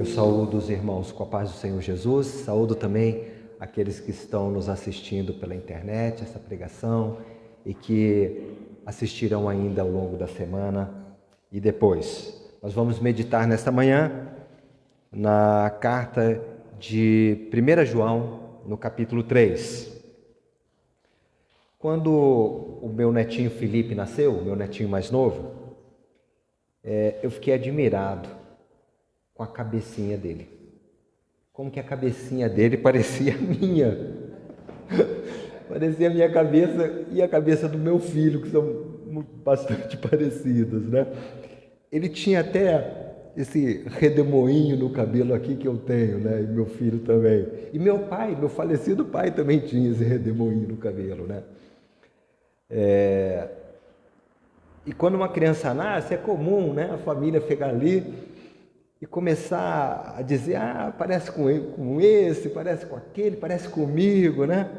Eu saúdo os irmãos com a paz do Senhor Jesus, saúdo também aqueles que estão nos assistindo pela internet, essa pregação, e que assistirão ainda ao longo da semana e depois. Nós vamos meditar nesta manhã na carta de 1 João, no capítulo 3. Quando o meu netinho Felipe nasceu, meu netinho mais novo, eu fiquei admirado com a cabecinha dele. Como que a cabecinha dele parecia a minha. Parecia a minha cabeça e a cabeça do meu filho, que são bastante parecidas, né? Ele tinha até esse redemoinho no cabelo aqui que eu tenho, né? E meu filho também. E meu pai, meu falecido pai também tinha esse redemoinho no cabelo, né? E quando uma criança nasce, é comum, né? A família pegar ali e começar a dizer, parece com esse, parece com aquele, parece comigo, né?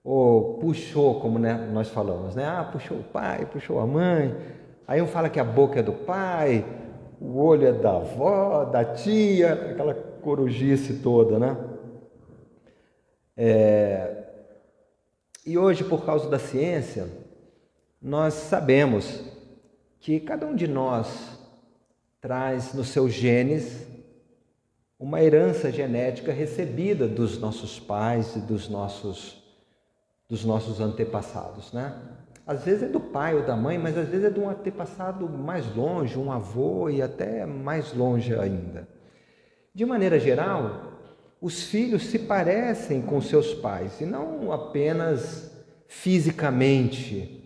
Ou puxou, como nós falamos, né? Puxou o pai, puxou a mãe. Aí um fala que a boca é do pai, o olho é da avó, da tia, aquela corujice toda, né? E hoje, por causa da ciência, nós sabemos que cada um de nós traz nos seus genes uma herança genética recebida dos nossos pais e dos nossos antepassados, né? Às vezes é do pai ou da mãe, mas às vezes é de um antepassado mais longe, um avô e até mais longe ainda. De maneira geral, os filhos se parecem com seus pais, e não apenas fisicamente,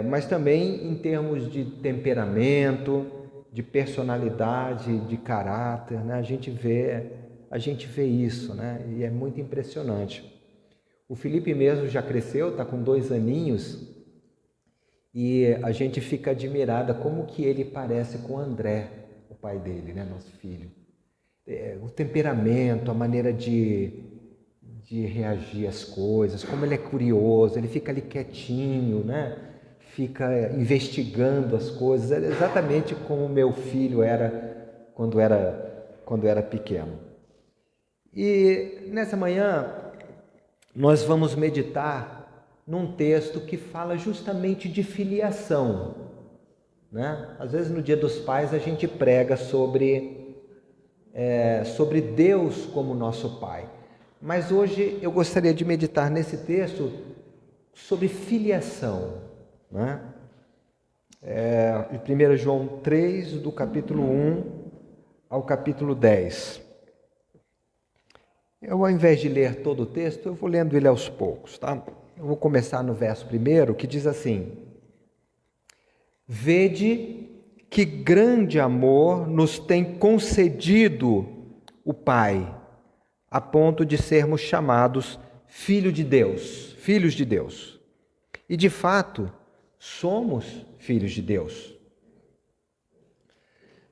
mas também em termos de temperamento, de personalidade, de caráter, né? A gente vê isso, né? E é muito impressionante. O Felipe mesmo já cresceu, está com 2 aninhos, e a gente fica admirada como que ele parece com o André, o pai dele, né? Nosso filho. O temperamento, a maneira de reagir às coisas, como ele é curioso, ele fica ali quietinho, né? Fica investigando as coisas, é exatamente como meu filho era quando era pequeno. E nessa manhã nós vamos meditar num texto que fala justamente de filiação, né? Às vezes no Dia dos Pais a gente prega sobre Deus como nosso Pai. Mas hoje eu gostaria de meditar nesse texto sobre filiação, né? De 1 João 3, do capítulo 1 ao capítulo 10. Eu, ao invés de ler todo o texto, eu vou lendo ele aos poucos, tá? Eu vou começar no verso 1, que diz assim: Vede que grande amor nos tem concedido o Pai, a ponto de sermos chamados filhos de Deus. E de fato, somos filhos de Deus.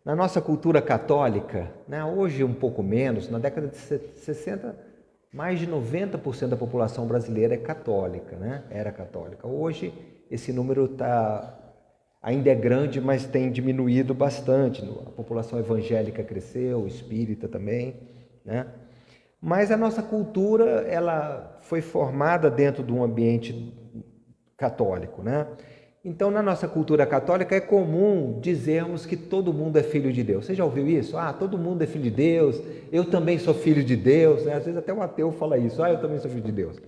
Na nossa cultura católica, né, hoje um pouco menos, na década de 60, mais de 90% da população brasileira é católica, né? Era católica. Hoje esse número ainda é grande, mas tem diminuído bastante. A população evangélica cresceu, espírita também, né? Mas a nossa cultura, ela foi formada dentro de um ambiente católico, né? Então, na nossa cultura católica, é comum dizermos que todo mundo é filho de Deus. Você já ouviu isso? Todo mundo é filho de Deus, eu também sou filho de Deus, né? Às vezes até um ateu fala isso, eu também sou filho de Deus.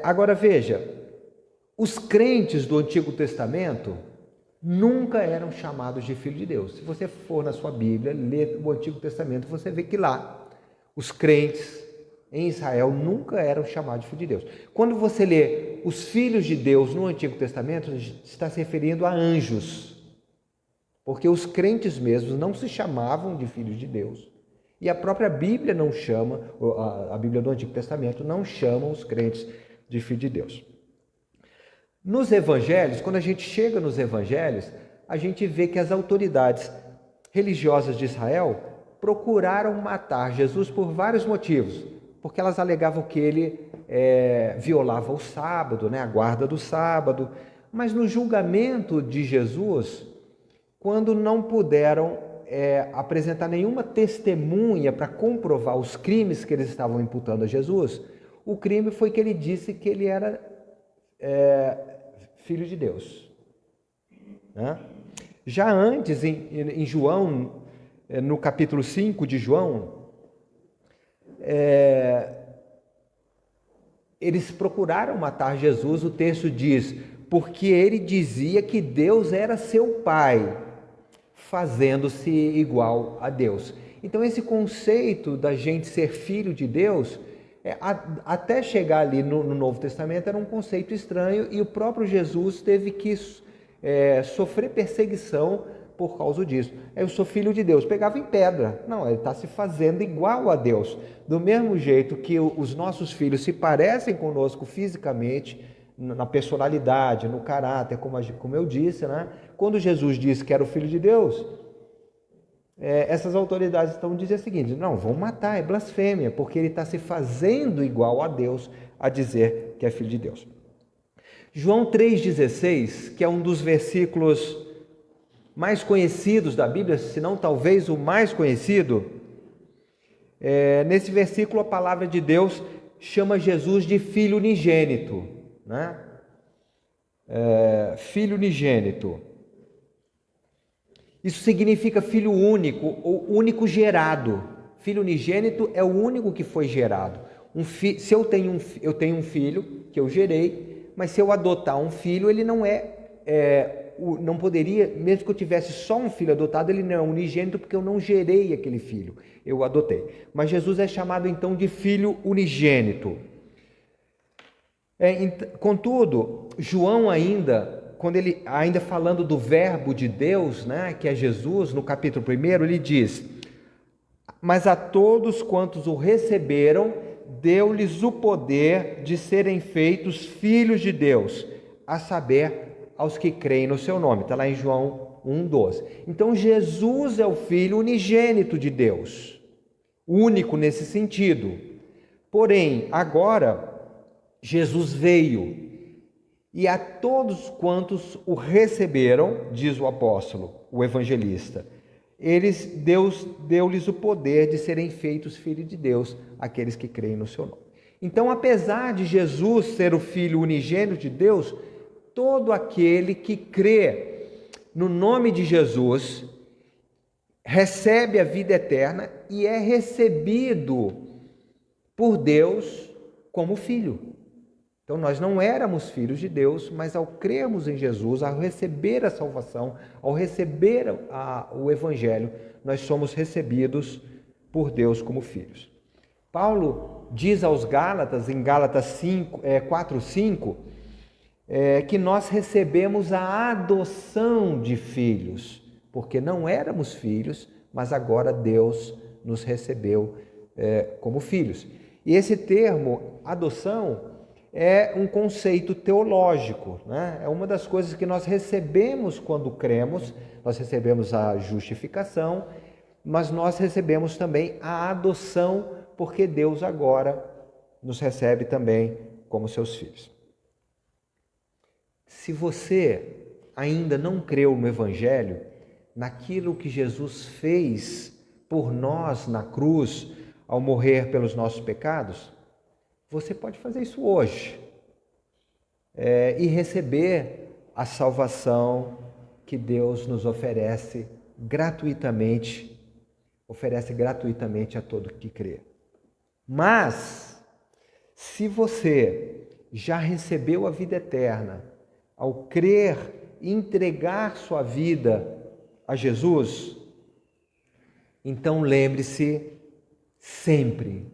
Agora veja, os crentes do Antigo Testamento nunca eram chamados de filho de Deus. Se você for na sua Bíblia, ler o Antigo Testamento, você vê que lá, os crentes em Israel nunca eram chamados de filho de Deus. Quando você lê os filhos de Deus no Antigo Testamento, está se referindo a anjos, porque os crentes mesmos não se chamavam de filhos de Deus. E a própria Bíblia não chama, a Bíblia do Antigo Testamento não chama os crentes de filho de Deus. Nos evangelhos, quando a gente chega nos evangelhos, a gente vê que as autoridades religiosas de Israel procuraram matar Jesus por vários motivos, porque elas alegavam que ele violava o sábado, né, a guarda do sábado. Mas no julgamento de Jesus, quando não puderam apresentar nenhuma testemunha para comprovar os crimes que eles estavam imputando a Jesus, o crime foi que ele disse que ele era filho de Deus. Né? Já antes, em João, no capítulo 5 de João, eles procuraram matar Jesus. O texto diz, porque ele dizia que Deus era seu pai, fazendo-se igual a Deus. Então esse conceito da gente ser filho de Deus, até chegar ali no Novo Testamento, era um conceito estranho, e o próprio Jesus teve que sofrer perseguição por causa disso. Eu sou filho de Deus, pegava em pedra. Não, ele está se fazendo igual a Deus. Do mesmo jeito que os nossos filhos se parecem conosco fisicamente, na personalidade, no caráter, como eu disse, né? Quando Jesus disse que era o filho de Deus, essas autoridades estão dizendo o seguinte: não, vão matar, é blasfêmia, porque ele está se fazendo igual a Deus a dizer que é filho de Deus. João 3,16, que é um dos versículos mais conhecidos da Bíblia, se não talvez o mais conhecido, nesse versículo a palavra de Deus chama Jesus de filho unigênito, né? Filho unigênito. Isso significa filho único ou único gerado. Filho unigênito é o único que foi gerado. Se eu tenho um filho que eu gerei, mas se eu adotar um filho, ele não poderia, mesmo que eu tivesse só um filho adotado, ele não é unigênito, porque eu não gerei aquele filho, eu adotei. Mas Jesus é chamado então de filho unigênito. Contudo, João quando ele ainda falando do verbo de Deus, né, que é Jesus, no capítulo 1, ele diz: mas a todos quantos o receberam, deu-lhes o poder de serem feitos filhos de Deus, a saber, aos que creem no seu nome. Está lá em João 1,12. Então Jesus é o Filho unigênito de Deus, único nesse sentido. Porém, agora, Jesus veio, e a todos quantos o receberam, diz o apóstolo, o evangelista, Deus deu-lhes o poder de serem feitos filhos de Deus, aqueles que creem no seu nome. Então, apesar de Jesus ser o Filho unigênito de Deus, todo aquele que crê no nome de Jesus recebe a vida eterna e é recebido por Deus como filho. Então nós não éramos filhos de Deus, mas ao crermos em Jesus, ao receber a salvação, ao receber o Evangelho, nós somos recebidos por Deus como filhos. Paulo diz aos Gálatas, em Gálatas 4:5, que nós recebemos a adoção de filhos, porque não éramos filhos, mas agora Deus nos recebeu como filhos. E esse termo, adoção, é um conceito teológico, né? É uma das coisas que nós recebemos quando cremos. Nós recebemos a justificação, mas nós recebemos também a adoção, porque Deus agora nos recebe também como seus filhos. Se você ainda não creu no Evangelho, naquilo que Jesus fez por nós na cruz, ao morrer pelos nossos pecados, você pode fazer isso hoje e receber a salvação que Deus nos oferece gratuitamente a todo que crê. Mas, se você já recebeu a vida eterna, ao crer e entregar sua vida a Jesus, então lembre-se sempre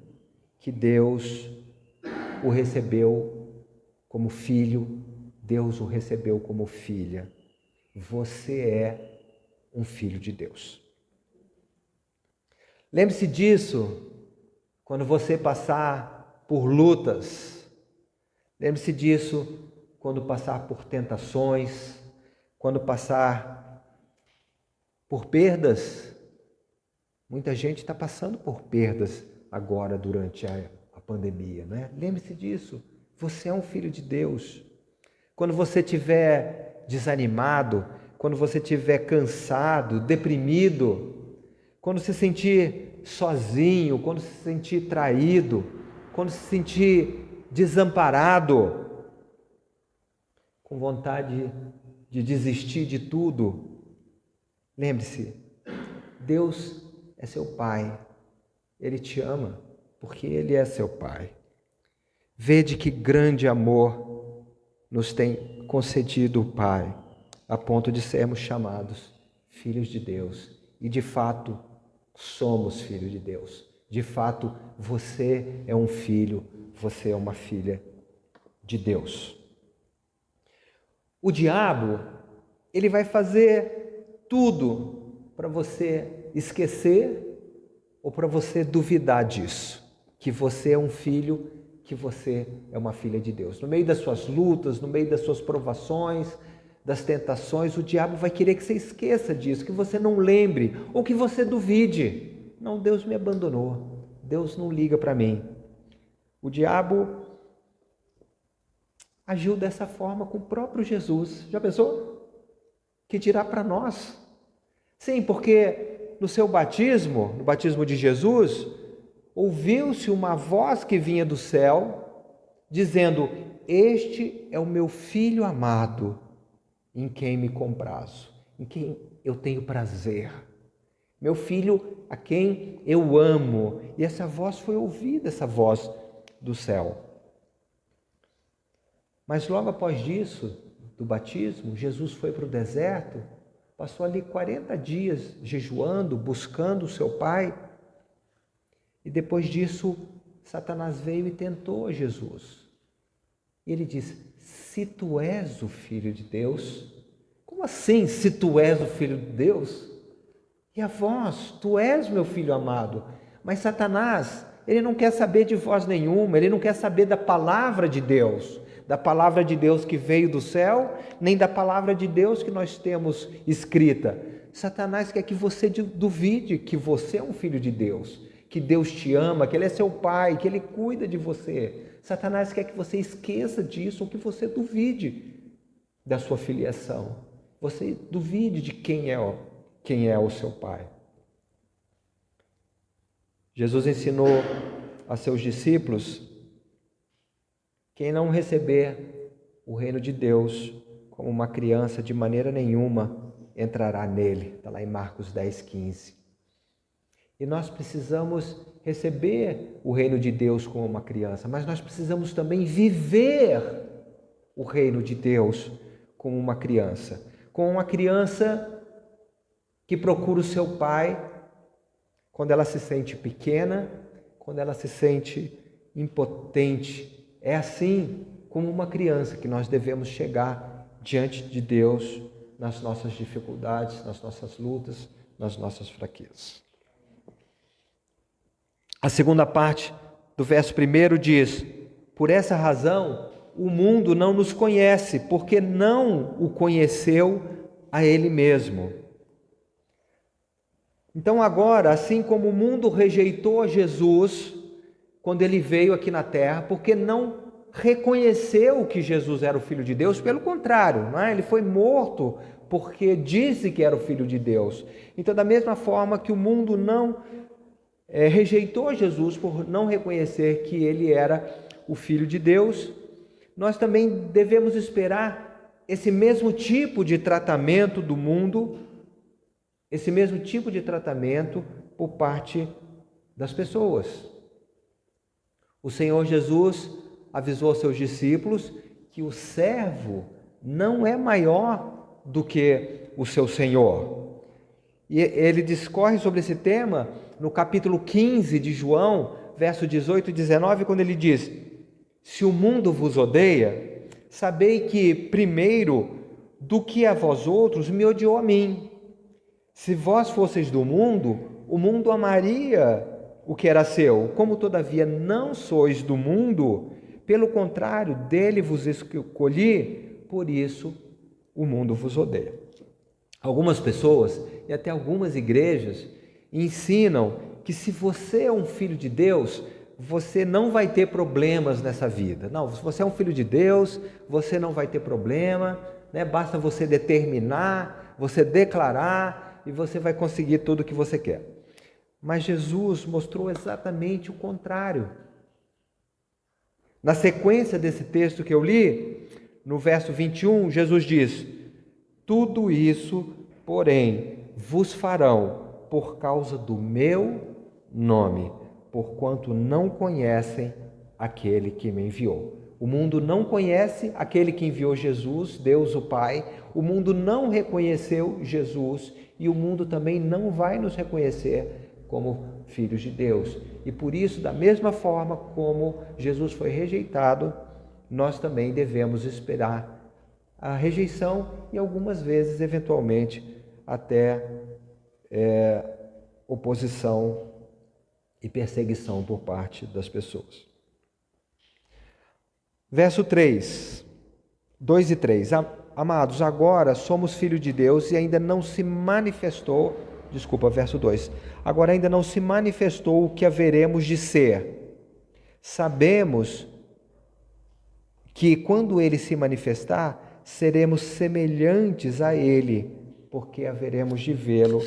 que Deus o recebeu como filho, Deus o recebeu como filha. Você é um filho de Deus. Lembre-se disso quando você passar por lutas. Lembre-se disso quando passar por tentações, quando passar por perdas. Muita gente está passando por perdas agora durante a pandemia, né? Lembre-se disso, você é um filho de Deus. Quando você estiver desanimado, quando você estiver cansado, deprimido, quando se sentir sozinho, quando se sentir traído, quando se sentir desamparado, com vontade de desistir de tudo, lembre-se, Deus é seu Pai, Ele te ama, porque Ele é seu Pai. Vede que grande amor nos tem concedido o Pai, a ponto de sermos chamados filhos de Deus. E de fato, somos filhos de Deus. De fato, você é um filho, você é uma filha de Deus. O diabo, ele vai fazer tudo para você esquecer ou para você duvidar disso, que você é um filho, que você é uma filha de Deus. No meio das suas lutas, no meio das suas provações, das tentações, o diabo vai querer que você esqueça disso, que você não lembre, ou que você duvide. Não, Deus me abandonou, Deus não liga para mim. O diabo agiu dessa forma com o próprio Jesus. Já pensou? Que dirá para nós? Sim, porque no seu batismo, no batismo de Jesus, ouviu-se uma voz que vinha do céu, dizendo: este é o meu filho amado, em quem me comprazo, em quem eu tenho prazer. Meu filho a quem eu amo. E essa voz foi ouvida, essa voz do céu. Mas logo após isso, do batismo, Jesus foi para o deserto, passou ali 40 dias jejuando, buscando o seu Pai. E depois disso, Satanás veio e tentou Jesus. E ele disse: se tu és o Filho de Deus, como assim, se tu és o Filho de Deus? E a vós, tu és meu Filho amado. Mas Satanás, ele não quer saber de voz nenhuma, ele não quer saber da palavra de Deus que veio do céu, nem da palavra de Deus que nós temos escrita. Satanás quer que você duvide que você é um filho de Deus, que Deus te ama, que Ele é seu Pai, que Ele cuida de você. Satanás quer que você esqueça disso, ou que você duvide da sua filiação. Você duvide de quem é o seu Pai. Jesus ensinou a seus discípulos: quem não receber o reino de Deus como uma criança, de maneira nenhuma entrará nele. Está lá em Marcos 10:15. E nós precisamos receber o reino de Deus como uma criança, mas nós precisamos também viver o reino de Deus como uma criança. Como uma criança que procura o seu pai quando ela se sente pequena, quando ela se sente impotente. É assim como uma criança que nós devemos chegar diante de Deus nas nossas dificuldades, nas nossas lutas, nas nossas fraquezas. A segunda parte do verso 1 diz: por essa razão o mundo não nos conhece, porque não o conheceu a Ele mesmo. Então agora, assim como o mundo rejeitou Jesus quando Ele veio aqui na terra, porque não reconheceu que Jesus era o Filho de Deus, pelo contrário, não é? Ele foi morto porque disse que era o Filho de Deus. Então, da mesma forma que o mundo não rejeitou Jesus por não reconhecer que Ele era o Filho de Deus, nós também devemos esperar esse mesmo tipo de tratamento do mundo, esse mesmo tipo de tratamento por parte das pessoas. O Senhor Jesus avisou aos seus discípulos que o servo não é maior do que o seu Senhor. E ele discorre sobre esse tema no capítulo 15 de João, verso 18 e 19, quando ele diz: se o mundo vos odeia, sabei que primeiro do que a vós outros me odiou a mim. Se vós fosseis do mundo, o mundo amaria o que era seu. Como todavia não sois do mundo, pelo contrário, dele vos escolhi, por isso o mundo vos odeia. Algumas pessoas e até algumas igrejas ensinam que se você é um filho de Deus, você não vai ter problemas nessa vida. Não, se você é um filho de Deus, você não vai ter problema, né? Basta você determinar, você declarar e você vai conseguir tudo o que você quer. Mas Jesus mostrou exatamente o contrário. Na sequência desse texto que eu li, no verso 21, Jesus diz: tudo isso, porém, vos farão por causa do meu nome, porquanto não conhecem aquele que me enviou. O mundo não conhece aquele que enviou Jesus, Deus o Pai. O mundo não reconheceu Jesus e o mundo também não vai nos reconhecer como filhos de Deus. E por isso, da mesma forma como Jesus foi rejeitado, nós também devemos esperar a rejeição e algumas vezes, eventualmente, até oposição e perseguição por parte das pessoas. Verso 3, 2 e 3. Amados, agora somos filhos de Deus e ainda não se manifestou, verso 2. Agora ainda não se manifestou o que haveremos de ser. Sabemos que quando ele se manifestar, seremos semelhantes a ele, porque haveremos de vê-lo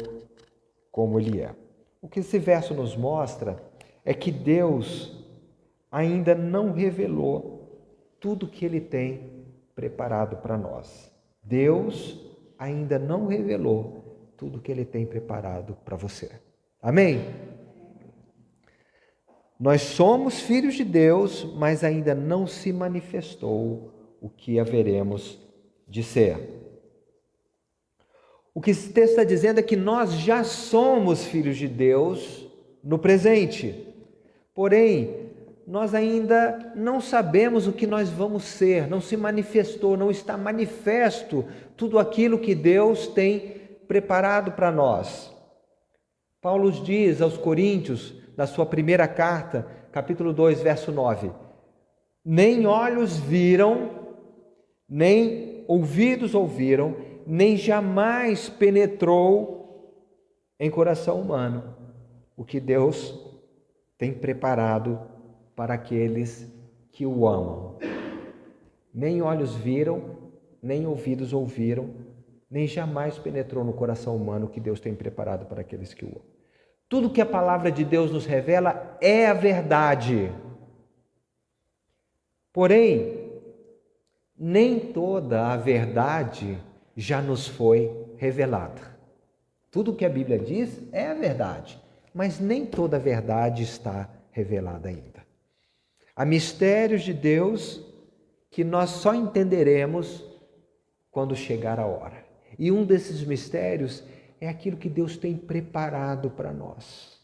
como ele é. O que esse verso nos mostra é que Deus ainda não revelou tudo que ele tem preparado para nós. Deus ainda não revelou tudo que ele tem preparado para você. Amém? Nós somos filhos de Deus, mas ainda não se manifestou o que haveremos de ser. O que esse texto está dizendo é que nós já somos filhos de Deus no presente. Porém, nós ainda não sabemos o que nós vamos ser, não se manifestou, não está manifesto tudo aquilo que Deus tem preparado para nós. Paulo diz aos Coríntios, na sua primeira carta, capítulo 2, verso 9: nem olhos viram, nem ouvidos ouviram, nem jamais penetrou em coração humano o que Deus tem preparado para aqueles que o amam. Nem olhos viram, nem ouvidos ouviram, nem jamais penetrou no coração humano o que Deus tem preparado para aqueles que o amam. Tudo que a palavra de Deus nos revela é a verdade. Porém, nem toda a verdade já nos foi revelada. Tudo que a Bíblia diz é a verdade, mas nem toda a verdade está revelada ainda. Há mistérios de Deus que nós só entenderemos quando chegar a hora. E um desses mistérios é aquilo que Deus tem preparado para nós.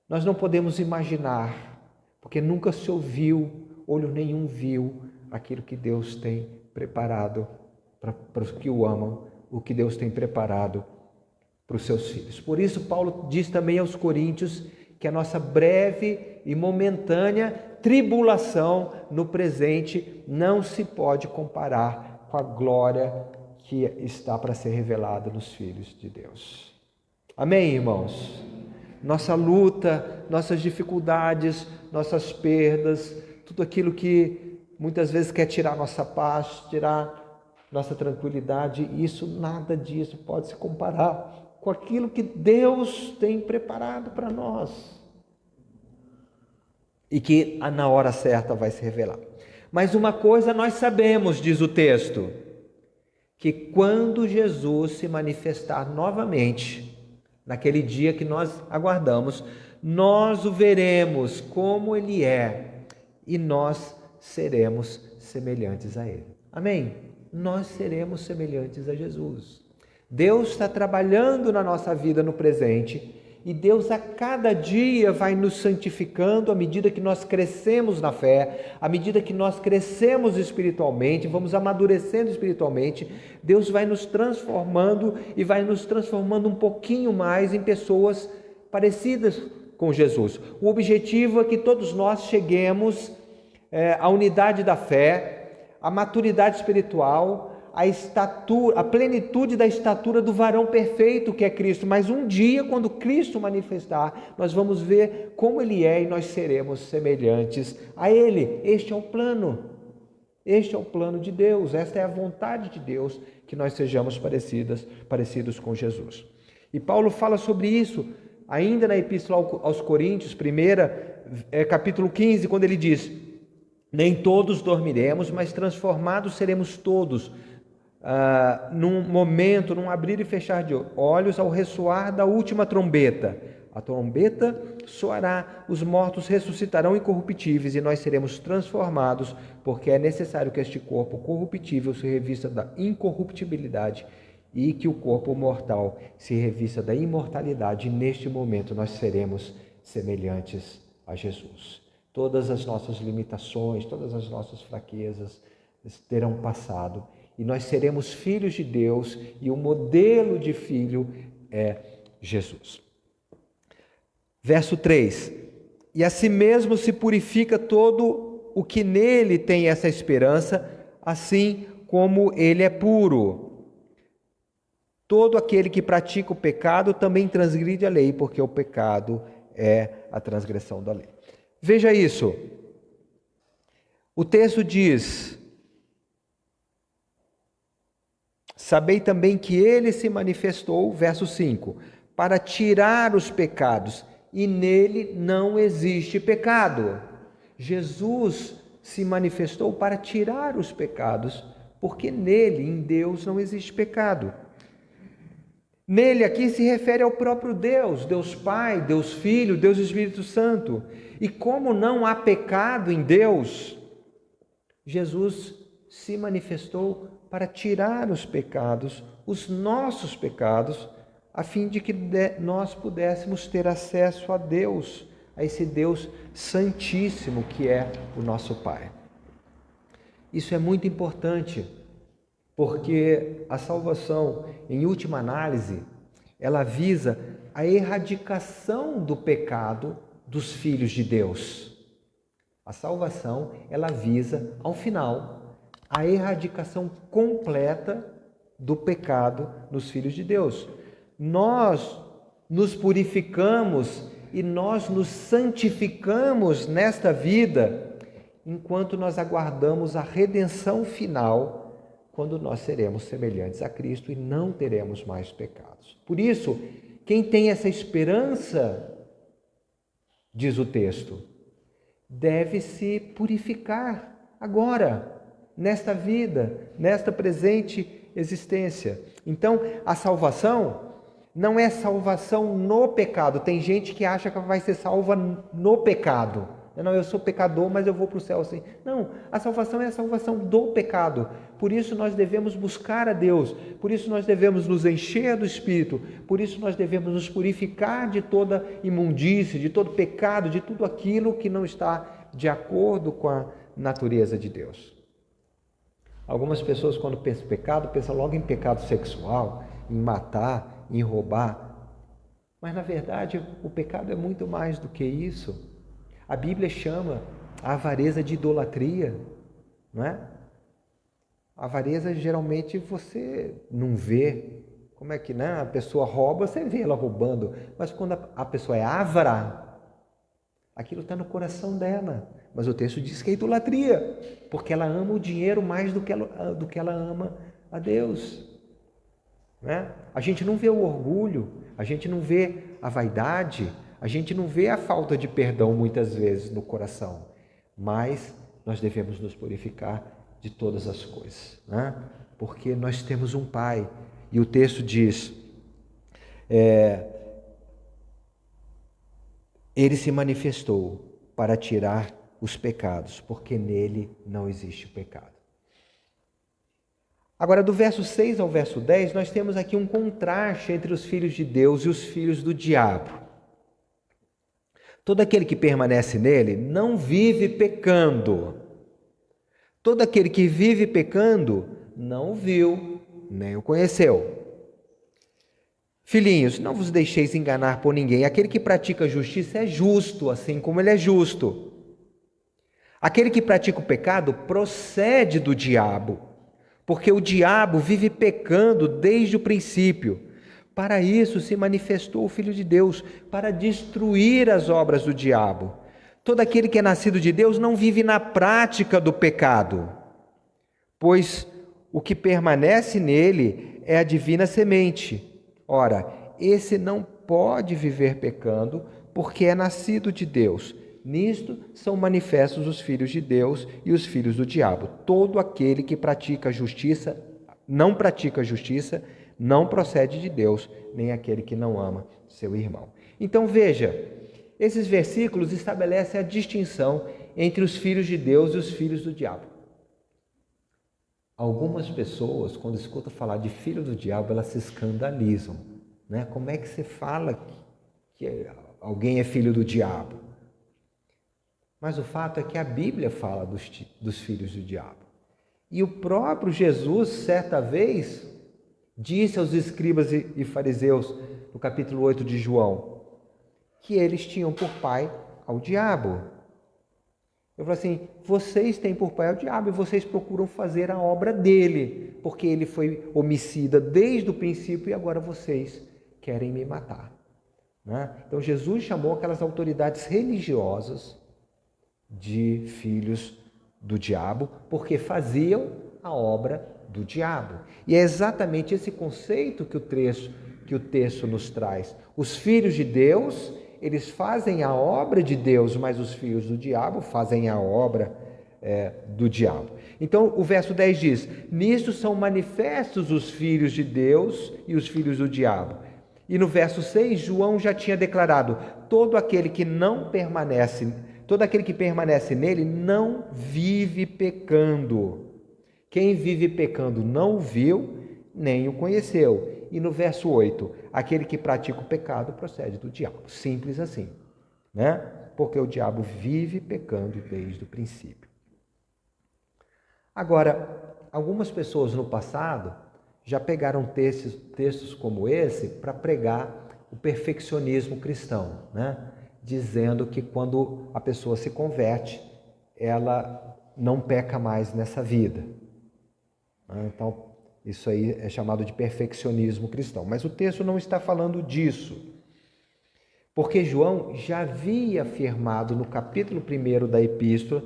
Nós não podemos imaginar, porque nunca se ouviu, olho nenhum viu aquilo que Deus tem preparado para os que o amam, o que Deus tem preparado para os seus filhos. Por isso, Paulo diz também aos Coríntios que a nossa breve e momentânea tribulação no presente não se pode comparar com a glória que está para ser revelada nos filhos de Deus. Amém, irmãos? Nossa luta, nossas dificuldades, nossas perdas, tudo aquilo que muitas vezes quer tirar nossa paz, tirar nossa tranquilidade, nada disso pode se comparar com aquilo que Deus tem preparado para nós e que na hora certa vai se revelar. Mas uma coisa nós sabemos, diz o texto, que quando Jesus se manifestar novamente, naquele dia que nós aguardamos, nós o veremos como ele é e nós seremos semelhantes a ele. Amém? Nós seremos semelhantes a Jesus. Deus está trabalhando na nossa vida no presente e Deus a cada dia vai nos santificando à medida que nós crescemos na fé, à medida que nós crescemos espiritualmente, vamos amadurecendo espiritualmente, Deus vai nos transformando e vai nos transformando um pouquinho mais em pessoas parecidas com Jesus. O objetivo é que todos nós cheguemos à unidade da fé, à maturidade espiritual, a plenitude da estatura do varão perfeito que é Cristo. Mas um dia, quando Cristo manifestar, nós vamos ver como Ele é e nós seremos semelhantes a Ele. Este é o plano. Este é o plano de Deus. Esta é a vontade de Deus, que nós sejamos parecidos com Jesus. E Paulo fala sobre isso ainda na Epístola aos Coríntios, capítulo 15, quando ele diz: nem todos dormiremos, mas transformados seremos todos, num momento, num abrir e fechar de olhos, ao ressoar da última trombeta. A trombeta soará, os mortos ressuscitarão incorruptíveis e nós seremos transformados, porque é necessário que este corpo corruptível se revista da incorruptibilidade e que o corpo mortal se revista da imortalidade. E neste momento nós seremos semelhantes a Jesus. Todas as nossas limitações, todas as nossas fraquezas terão passado e nós seremos filhos de Deus, e o modelo de filho é Jesus. Verso 3: e a si mesmo se purifica todo o que nele tem essa esperança, assim como ele é puro. Todo aquele que pratica o pecado também transgride a lei, porque o pecado é a transgressão da lei. Veja isso. O texto diz: sabei também que ele se manifestou, verso 5, para tirar os pecados, e nele não existe pecado. Jesus se manifestou para tirar os pecados, porque nele, em Deus, não existe pecado. Nele aqui se refere ao próprio Deus, Deus Pai, Deus Filho, Deus Espírito Santo. E como não há pecado em Deus, Jesus se manifestou para tirar os pecados, os nossos pecados, a fim de que nós pudéssemos ter acesso a Deus, a esse Deus Santíssimo que é o nosso Pai. Isso é muito importante, porque a salvação, em última análise, ela visa a erradicação do pecado dos filhos de Deus. A salvação, ela visa, ao final, a erradicação completa do pecado nos filhos de Deus. Nós nos purificamos e nós nos santificamos nesta vida, enquanto nós aguardamos a redenção final, quando nós seremos semelhantes a Cristo e não teremos mais pecados. Por isso, quem tem essa esperança, diz o texto, deve se purificar agora, nesta vida, nesta presente existência. Então, a salvação não é salvação no pecado. Tem gente que acha que vai ser salva no pecado. Não, eu sou pecador, mas eu vou para o céu assim. Não, a salvação é a salvação do pecado. Por isso nós devemos buscar a Deus. Por isso nós devemos nos encher do Espírito. Por isso nós devemos nos purificar de toda imundície, de todo pecado, de tudo aquilo que não está de acordo com a natureza de Deus. Algumas pessoas, quando pensam em pecado, pensam logo em pecado sexual, em matar, em roubar. Mas, na verdade, o pecado é muito mais do que isso. A Bíblia chama a avareza de idolatria, não é? A avareza, geralmente, você não vê. Como é que, né? A pessoa rouba, você vê ela roubando. Mas quando a pessoa é avara, aquilo está no coração dela. Mas o texto diz que é idolatria, porque ela ama o dinheiro mais do que ela ama a Deus. Né? A gente não vê o orgulho, a gente não vê a vaidade, a gente não vê a falta de perdão muitas vezes no coração, mas nós devemos nos purificar de todas as coisas, né? Porque nós temos um Pai, e o texto diz, ele se manifestou para tirar os pecados, porque nele não existe pecado. Agora, do verso 6 ao verso 10, nós temos aqui um contraste entre os filhos de Deus e os filhos do diabo. Todo aquele que permanece nele não vive pecando. Todo aquele que vive pecando não o viu, nem o conheceu. Filhinhos, não vos deixeis enganar por ninguém. Aquele que pratica justiça é justo, assim como ele é justo. Aquele que pratica o pecado procede do diabo, porque o diabo vive pecando desde o princípio. Para isso se manifestou o Filho de Deus, para destruir as obras do diabo. Todo aquele que é nascido de Deus não vive na prática do pecado, pois o que permanece nele é a divina semente. Ora, esse não pode viver pecando, porque é nascido de Deus. Nisto são manifestos os filhos de Deus e os filhos do diabo. Todo aquele que pratica justiça, não procede de Deus, nem aquele que não ama seu irmão. Então veja, esses versículos estabelecem a distinção entre os filhos de Deus e os filhos do diabo. Algumas pessoas, quando escutam falar de filho do diabo, elas se escandalizam, né? Como é que você fala que alguém é filho do diabo? Mas o fato é que a Bíblia fala dos filhos do diabo. E o próprio Jesus, certa vez, disse aos escribas e fariseus, no capítulo 8 de João, que eles tinham por pai ao diabo. Eu falo assim, vocês têm por pai ao diabo e vocês procuram fazer a obra dele, porque ele foi homicida desde o princípio e agora vocês querem me matar. Né? Então Jesus chamou aquelas autoridades religiosas de filhos do diabo, porque faziam a obra do diabo. E é exatamente esse conceito que o texto nos traz. Os filhos de Deus, eles fazem a obra de Deus, mas os filhos do diabo fazem a obra do diabo. Então o verso 10 diz, nisto são manifestos os filhos de Deus e os filhos do diabo. E no verso 6, João já tinha declarado, todo aquele que permanece nele não vive pecando. Quem vive pecando não o viu, nem o conheceu. E no verso 8, aquele que pratica o pecado procede do diabo. Simples assim, né? Porque o diabo vive pecando desde o princípio. Agora, algumas pessoas no passado já pegaram textos como esse para pregar o perfeccionismo cristão, né? Dizendo que quando a pessoa se converte, ela não peca mais nessa vida. Então, isso aí é chamado de perfeccionismo cristão. Mas o texto não está falando disso. Porque João já havia afirmado no capítulo 1 da epístola,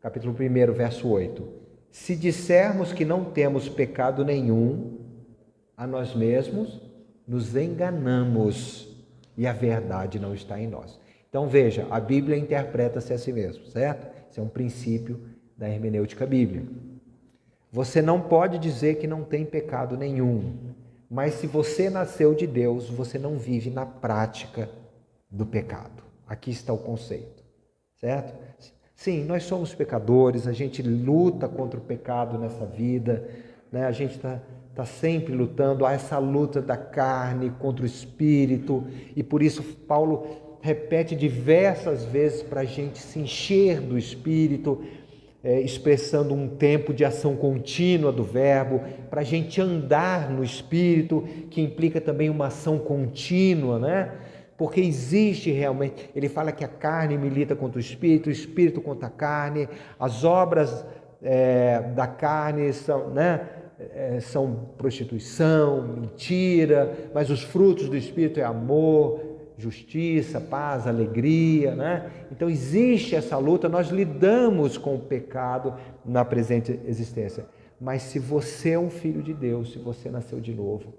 capítulo 1, verso 8, se dissermos que não temos pecado nenhum, a nós mesmos nos enganamos e a verdade não está em nós. Então veja, a Bíblia interpreta-se a si mesmo, certo? Esse é um princípio da hermenêutica bíblica. Você não pode dizer que não tem pecado nenhum, mas se você nasceu de Deus, você não vive na prática do pecado. Aqui está o conceito, certo? Sim, nós somos pecadores, a gente luta contra o pecado nessa vida, né? A gente está sempre lutando, há essa luta da carne contra o espírito, e por isso Paulo repete diversas vezes para a gente se encher do espírito, expressando um tempo de ação contínua do verbo, para a gente andar no espírito, que implica também uma ação contínua, né? Porque existe realmente, ele fala que a carne milita contra o espírito contra a carne, as obras da carne são, né? São prostituição, mentira, mas os frutos do espírito é amor, justiça, paz, alegria, né? Então existe essa luta, nós lidamos com o pecado na presente existência. Mas se você é um filho de Deus, se você nasceu de novo,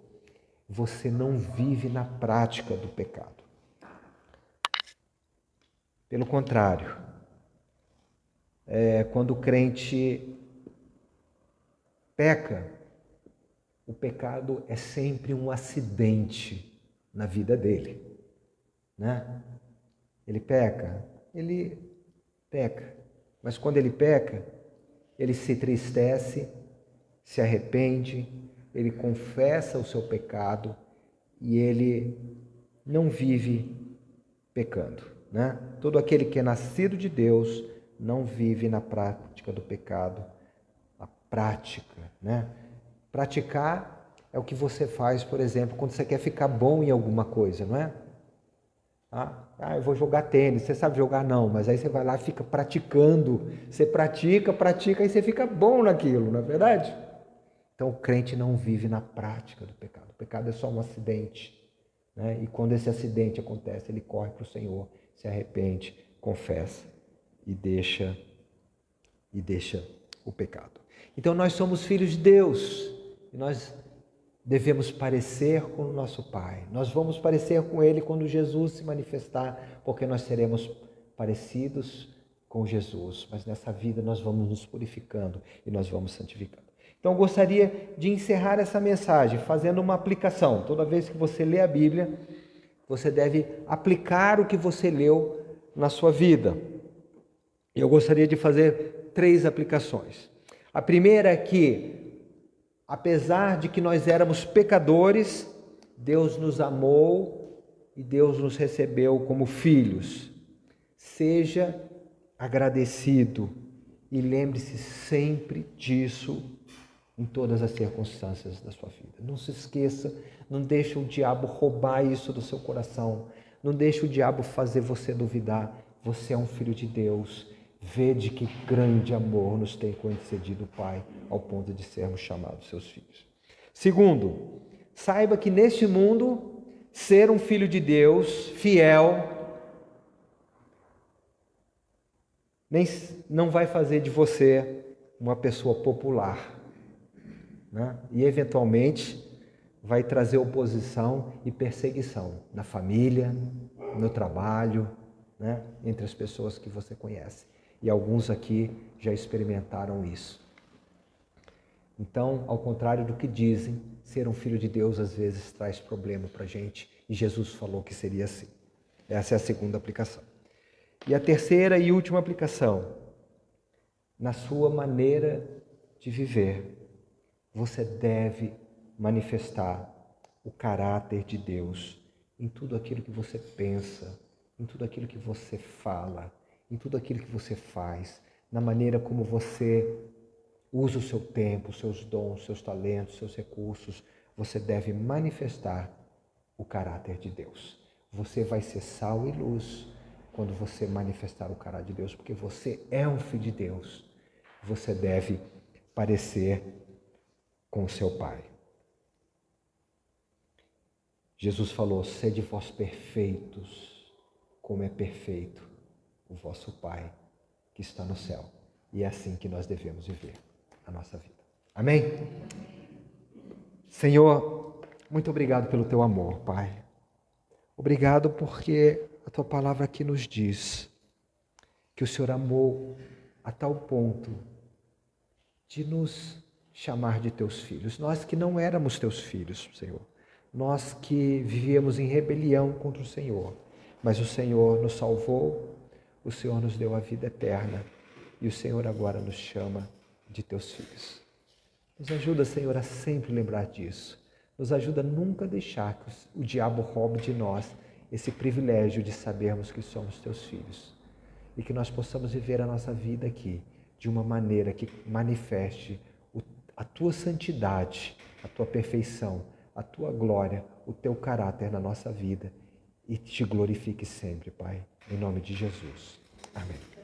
você não vive na prática do pecado. Pelo contrário, quando o crente peca, o pecado é sempre um acidente na vida dele, né? Ele peca, mas quando ele peca, ele se entristece, se arrepende, ele confessa o seu pecado e ele não vive pecando, né? Todo aquele que é nascido de Deus não vive na prática do pecado. A prática, né? Praticar é o que você faz, por exemplo, quando você quer ficar bom em alguma coisa, não é? Eu vou jogar tênis, você sabe jogar? Não, mas aí você vai lá e fica praticando, você pratica e você fica bom naquilo, não é verdade? Então o crente não vive na prática do pecado, o pecado é só um acidente, né? E quando esse acidente acontece, ele corre para o Senhor, se arrepende, confessa e deixa o pecado. Então nós somos filhos de Deus, e nós devemos parecer com o nosso Pai. Nós vamos parecer com Ele quando Jesus se manifestar, porque nós seremos parecidos com Jesus. Mas nessa vida nós vamos nos purificando e nós vamos santificando. Então eu gostaria de encerrar essa mensagem fazendo uma aplicação. Toda vez que você lê a Bíblia, você deve aplicar o que você leu na sua vida. Eu gostaria de fazer 3 aplicações. A primeira é que, apesar de que nós éramos pecadores, Deus nos amou e Deus nos recebeu como filhos. Seja agradecido e lembre-se sempre disso em todas as circunstâncias da sua vida. Não se esqueça, não deixe o diabo roubar isso do seu coração. Não deixe o diabo fazer você duvidar. Você é um filho de Deus. Vede que grande amor nos tem concedido o Pai, ao ponto de sermos chamados seus filhos. Segundo, saiba que neste mundo, ser um filho de Deus, fiel, não vai fazer de você uma pessoa popular, né? E eventualmente vai trazer oposição e perseguição na família, no trabalho, né? Entre as pessoas que você conhece. E alguns aqui já experimentaram isso. Então, ao contrário do que dizem, ser um filho de Deus às vezes traz problema para a gente. E Jesus falou que seria assim. Essa é a segunda aplicação. E a terceira e última aplicação. Na sua maneira de viver, você deve manifestar o caráter de Deus em tudo aquilo que você pensa, em tudo aquilo que você fala, em tudo aquilo que você faz, na maneira como você usa o seu tempo, os seus dons, seus talentos, seus recursos. Você deve manifestar o caráter de Deus. Você vai ser sal e luz quando você manifestar o caráter de Deus, porque você é um filho de Deus. Você deve parecer com o seu Pai. Jesus falou: sede vós perfeitos, como é perfeito o vosso Pai que está no céu. E é assim que nós devemos viver a nossa vida. Amém? Senhor, muito obrigado pelo teu amor, Pai. Obrigado porque a tua palavra aqui nos diz que o Senhor amou a tal ponto de nos chamar de teus filhos. Nós que não éramos teus filhos, Senhor. Nós que vivíamos em rebelião contra o Senhor. Mas o Senhor nos salvou, o Senhor nos deu a vida eterna e o Senhor agora nos chama de teus filhos. Nos ajuda, Senhor, a sempre lembrar disso. Nos ajuda a nunca deixar que o diabo roube de nós esse privilégio de sabermos que somos teus filhos. E que nós possamos viver a nossa vida aqui de uma maneira que manifeste a tua santidade, a tua perfeição, a tua glória, o teu caráter na nossa vida e te glorifique sempre, Pai, em nome de Jesus. Amém.